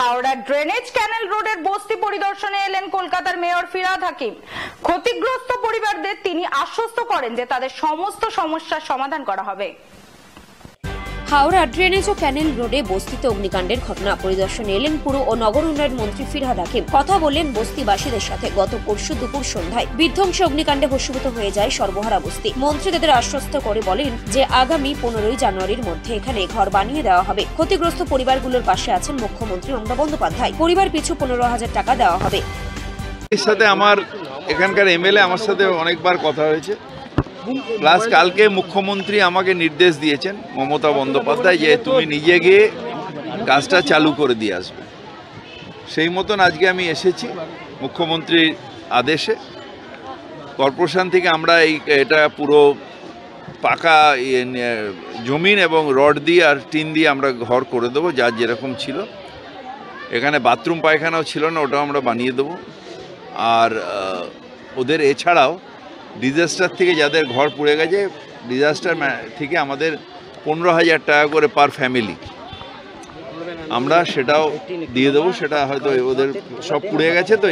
Howrah drainage ক্যানেল রোডের বস্তি পরিদর্শনে এলেন কলকাতার মেয়র ফিরহাদ হাকিম। ক্ষতিগ্রস্ত পরিবারদের তিনি আশ্বস্ত করেন যে তাদের সমস্ত সমস্যার সমাধান করা হবে। হাওড়া ড্রেনেজ ও ক্যানেল রোডে বস্তিতে অগ্নিকাণ্ডের ঘটনা পরিদর্শনে এলেন পুর ও নগর উন্নয়ন মন্ত্রী ফিরহাদ হাকিম। কথা বললেন বস্তিবাসীদের সাথে। গত পরশু দুপুর সন্ধ্যায় বিধ্বংসী অগ্নিকাণ্ডে ভস্মীভূত হয়ে যায় সর্বহারা বস্তি। মন্ত্রী তাদের আশ্বস্ত করে বলেন যে আগামী 15ই জানুয়ারির মধ্যে এখানে ঘর বানিয়ে দেওয়া হবে। ক্ষতিগ্রস্ত পরিবারগুলোর পাশে আছেন মুখ্যমন্ত্রী মমতা বন্দ্যোপাধ্যায়। পরিবার পিছু 15,000 টাকা দেওয়া হবে। এর সাথে আমার এখানকার এমএলএ আমার সাথে অনেকবার কথা হয়েছে। প্লাস কালকে মুখ্যমন্ত্রী আমাকে নির্দেশ দিয়েছেন মমতা বন্দ্যোপাধ্যায় যে তুমি নিজে গিয়ে কাজটা চালু করে দিয়ে আসবে। সেই মতন আজকে আমি এসেছি মুখ্যমন্ত্রীর আদেশে। কর্পোরেশন থেকে আমরা এটা পুরো পাকা জমিন এবং রড দিয়ে আর টিন দিয়ে আমরা ঘর করে দেবো, যার যেরকম ছিল। এখানে বাথরুম পায়খানাও ছিল না, ওটাও আমরা বানিয়ে দেবো। আর ওদের এছাড়াও ডিজাস্টার থেকে যাদের ঘর পুড়ে গেছে, ডিজাস্টার থেকে আমাদের 15,000 টাকা করে পার ফ্যামিলি আমরা সেটাও দিয়ে দেবো। সেটা হয়তো ওদের সব পুড়ে গেছে, তো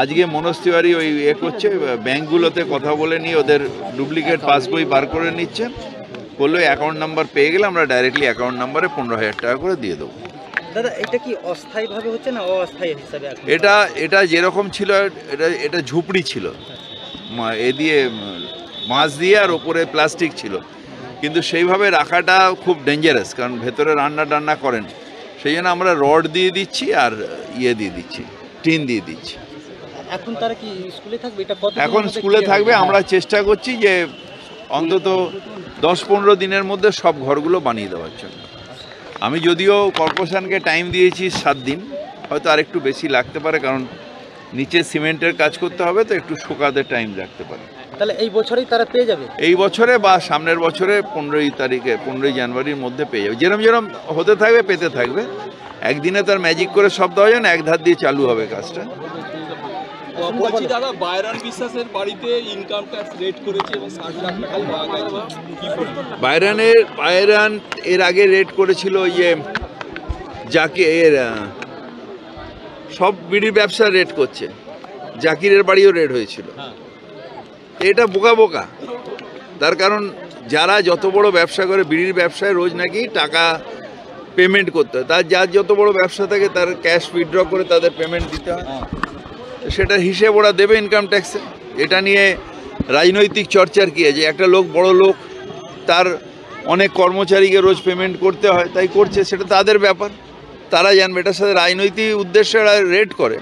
আজকে মনোজ তিওয়ারি ওই করছে, ব্যাঙ্কগুলোতে কথা বলে নিয়ে ওদের ডুপ্লিকেট পাসবই বার করে নিচ্ছে। বললো অ্যাকাউন্ট নাম্বার পেয়ে গেলে আমরা ডাইরেক্টলি অ্যাকাউন্ট নাম্বারে 15,000 টাকা করে দিয়ে দেবো। দাদা, এটা কি অস্থায়ীভাবে হচ্ছে না অস্থায়ী হিসাবে? এটা যেরকম ছিল, এটা ঝুপড়ি ছিল, এ দিয়ে মাছ দিয়ে আর ওপরে প্লাস্টিক ছিল, কিন্তু সেইভাবে রাখাটা খুব ডেঞ্জারাস, কারণ ভেতরে রান্না করেন। সেই জন্য আমরা রড দিয়ে দিচ্ছি আর দিয়ে দিচ্ছি, টিন দিয়ে দিচ্ছি। এখন তারা কি স্কুলে থাকবে? এটা কত এখন স্কুলে থাকবে। আমরা চেষ্টা করছি যে অন্তত 10-15 দিনের মধ্যে সব ঘরগুলো বানিয়ে দেওয়ার জন্য। আমি যদিও কর্পোরেশনকে টাইম দিয়েছি 7 দিন, হয়তো আর একটু বেশি লাগতে পারে, কারণ নিচে সিমেন্টের কাজ করতে হবে, তো একটু শুকাতে টাইম লাগতে পারে। তাহলে এই বছরেই তারা পেয়ে যাবে? এই বছরে বা সামনের বছরে 15 জানুয়ারির মধ্যে পেয়ে যাবে। যেরম হতে থাকবে পেতে থাকবে। একদিনে তার ম্যাজিক করে সব দেওয়া যায় না, এক ধার দিয়ে চালু হবে কাজটা। বলছি দাদা, বাইরান বিশ্বাসের বাড়িতে ইনকাম ট্যাক্স রেট করেছে এবং 60 লাখ টাকা পাওয়া গেছে। বাইরান এর আগে রেট করেছিল যাকে সব বিড়ির ব্যবসা রেট করছে, জাকিরের বাড়িও রেট হয়েছিল। এটা বোকা। তার কারণ যারা যত বড় ব্যবসা করে, বিড়ির ব্যবসায় রোজ নাকি টাকা পেমেন্ট করতে হয়। তার যার যত বড় ব্যবসা থাকে তার ক্যাশ উইথড্র করে তাদের পেমেন্ট দিতে হয়। সেটা হিসেব ওরা দেবে ইনকাম ট্যাক্সে। এটা নিয়ে রাজনৈতিক চর্চার কী আছে? একটা লোক, বড় লোক, তার অনেক কর্মচারীকে রোজ পেমেন্ট করতে হয়, তাই করছে, সেটা তাদের ব্যাপার, তারা জানবে। এটার সাথে রাজনৈতিক উদ্দেশ্যে রেট করে।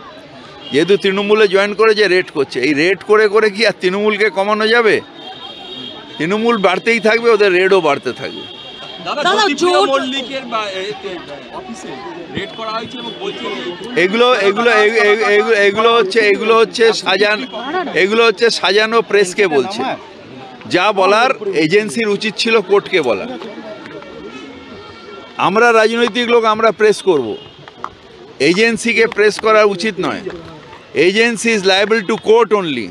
যেহেতু তৃণমূলে জয়েন করে, যে রেট করছে, এই রেট করে কি আর তৃণমূলকে কমানো যাবে? তৃণমূল বাড়তেই থাকবে, ওদের রেটও বাড়তে থাকবে। এগুলো হচ্ছে সাজানো প্রেসকে বলছে। যা বলার এজেন্সির উচিত ছিল কোর্টকে বলা। আমরা রাজনৈতিক লোক, আমরা প্রেস করব, এজেন্সিকে প্রেস করা উচিত নয়। Agency is liable two court only.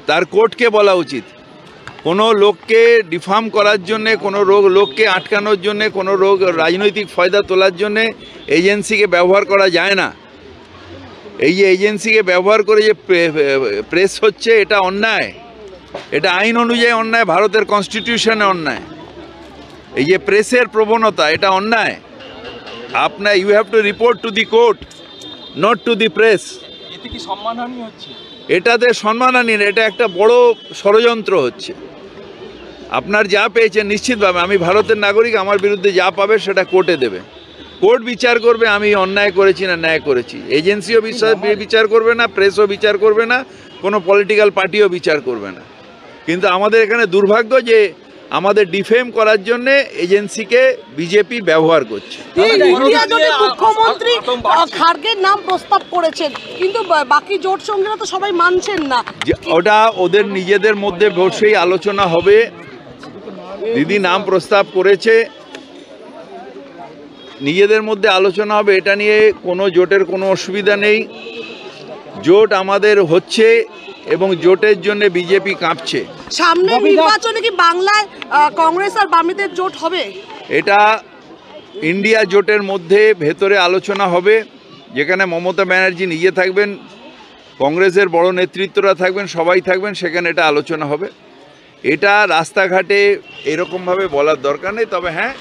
তার কোর্টকে বলা উচিত। কোনো লোককে ডিফার্ম করার জন্যে, কোনো লোককে আটকানোর জন্যে, কোনো রাজনৈতিক ফয়দা তোলার জন্যে এজেন্সিকে ব্যবহার করা যায় না। এই যে এজেন্সিকে ব্যবহার করে যে প্রেস হচ্ছে, এটা অন্যায়। এটা আইন অনুযায়ী অন্যায়, ভারতের কনস্টিটিউশনে অন্যায়। এই যে প্রেসের প্রবণতা, এটা অন্যায়। আপনার you have to report to the court, not to the press. এতে কি সম্মানহানি হচ্ছে? এটাতে সম্মানহানি না, এটা একটা বড় ষড়যন্ত্র হচ্ছে। আপনার যা পেয়েছেন নিশ্চিতভাবে, আমি ভারতের নাগরিক, আমার বিরুদ্ধে যা পাবে সেটা কোর্টে দেবে। কোর্ট বিচার করবে আমি অন্যায় করেছি না ন্যায় করেছি। এজেন্সিও বিচার করবে না, প্রেসও বিচার করবে না, কোনো পলিটিক্যাল পার্টিও বিচার করবে না। কিন্তু আমাদের এখানে দুর্ভাগ্য যে আমাদের ডিফেম করার জন্য এজেন্সিকে বিজেপি ব্যবহার করছে। মুখ্যমন্ত্রী খার্গের নাম প্রস্তাব করেছেন, কিন্তু বাকি জোট সঙ্গীরা তো সবাই মানছেন না। ওটা ওদের নিজেদের মধ্যে বসেই আলোচনা হবে। দিদি নাম প্রস্তাব করেছে, নিজেদের মধ্যে আলোচনা হবে। এটা নিয়ে কোনো জোটের কোনো অসুবিধা নেই। জোট আমাদের হচ্ছে এবং জোটের জন্য বিজেপি কাঁপছে। সামনে নির্বাচনে কি বাংলায় কংগ্রেস আর বামেদের জোট হবে? এটা ইন্ডিয়া জোটের মধ্যে ভেতরে আলোচনা হবে। যেখানে মমতা ব্যানার্জি নিজে থাকবেন, কংগ্রেসের বড় নেতৃত্বরা থাকবেন, সবাই থাকবেন, সেখানে এটা আলোচনা হবে। এটা রাস্তাঘাটে এরকমভাবে বলার দরকার নেই। তবে হ্যাঁ,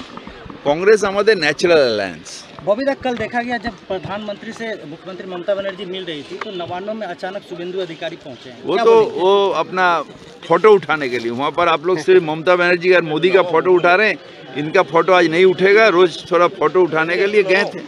কাंग्रेस আমাদের ন্যাচারাল অ্যালায়েন্স। बॉबी दा, कल देखा गया जब प्रधानमंत्री से मुख्यमंत्री ममता बनर्जी मिल रही थी तो नवान्नों में अचानक शुभेंदु अधिकारी पहुंचे हैं। वो क्या तो बोलेंगे? वो अपना फोटो उठाने के लिए वहाँ पर आप लोग सिर्फ ममता बनर्जी और मोदी का फोटो उठा रहे हैं, इनका फोटो आज नहीं उठेगा। रोज थोड़ा फोटो उठाने के लिए गए थे।